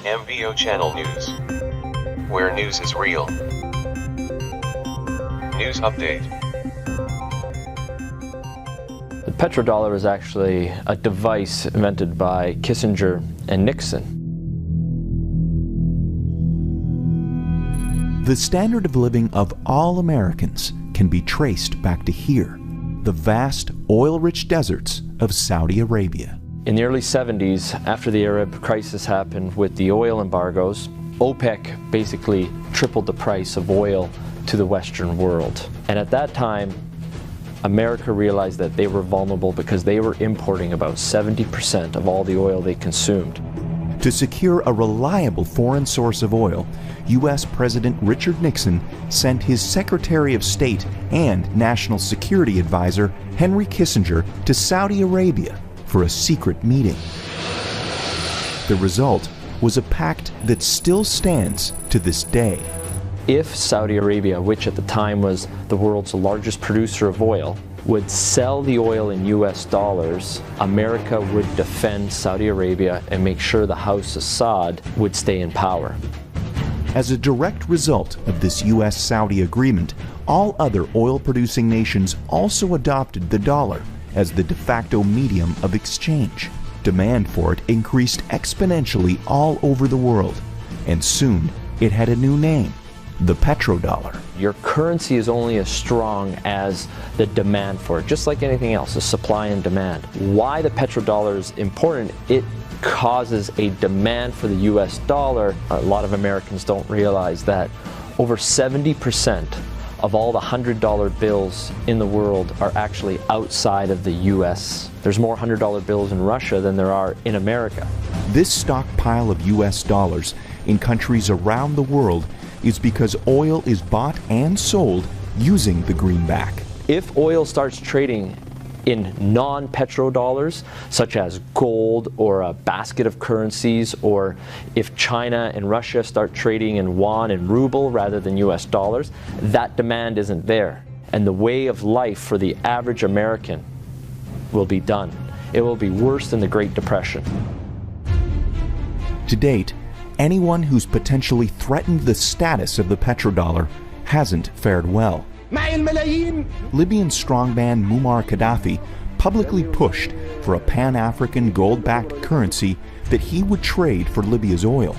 MVO Channel News, where news is real. News update. The petrodollar is actually a device invented by Kissinger and Nixon. The standard of living of all Americans can be traced back to here, the vast oil-rich deserts of Saudi Arabia. In the early 70s, after the Arab crisis happened with the oil embargoes, OPEC basically tripled the price of oil to the Western world. And at that time, America realized that they were vulnerable because they were importing about 70% of all the oil they consumed. To secure a reliable foreign source of oil, U.S. President Richard Nixon sent his Secretary of State and National Security Advisor Henry Kissinger to Saudi Arabia for a secret meeting. The result was a pact that still stands to this day. If Saudi Arabia, which at the time was the world's largest producer of oil, would sell the oil in US dollars, America would defend Saudi Arabia and make sure the House Assad would stay in power. As a direct result of this US-Saudi agreement, all other oil-producing nations also adopted the dollar as the de facto medium of exchange. Demand for it increased exponentially all over the world, and soon it had a new name, the petrodollar. Your currency is only as strong as the demand for it, just like anything else, the supply and demand. Why the petrodollar is important, it causes a demand for the US dollar. A lot of Americans don't realize that over 70% of all the $100 bills in the world are actually outside of the US. There's more $100 bills in Russia than there are in America. This stockpile of US dollars in countries around the world is because oil is bought and sold using the greenback. If oil starts trading in non-petrodollars, such as gold or a basket of currencies, or if China and Russia start trading in yuan and ruble rather than US dollars, that demand isn't there. And the way of life for the average American will be done. It will be worse than the Great Depression. To date, anyone who's potentially threatened the status of the petrodollar hasn't fared well. Libyan strongman Muammar Gaddafi publicly pushed for a Pan-African gold-backed currency that he would trade for Libya's oil.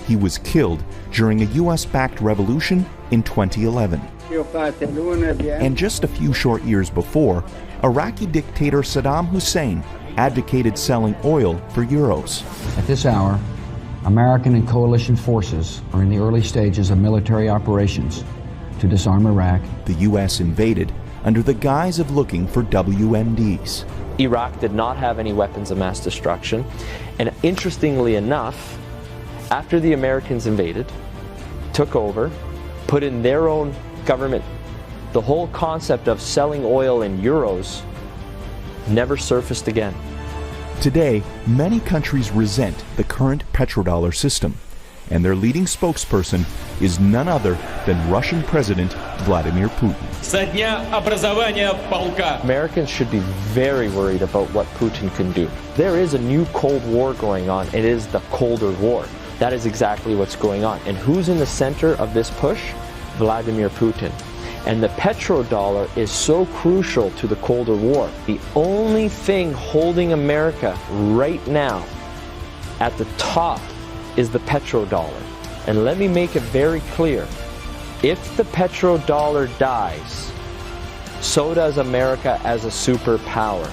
He was killed during a US-backed revolution in 2011. And just a few short years before, Iraqi dictator Saddam Hussein advocated selling oil for euros. At this hour, American and coalition forces are in the early stages of military operations to disarm Iraq. The U.S. invaded under the guise of looking for WMDs. Iraq did not have any weapons of mass destruction, and interestingly enough, after the Americans invaded, took over, put in their own government, the whole concept of selling oil in euros never surfaced again. Today, many countries resent the current petrodollar system, and their leading spokesperson is none other than Russian President Vladimir Putin. Americans should be very worried about what Putin can do. There is a new Cold War going on. It is the Colder War. That is exactly what's going on. And who's in the center of this push? Vladimir Putin. And the petrodollar is so crucial to the Colder War. The only thing holding America right now at the top is the petrodollar. And let me make it very clear. If the petrodollar dies, so does America as a superpower.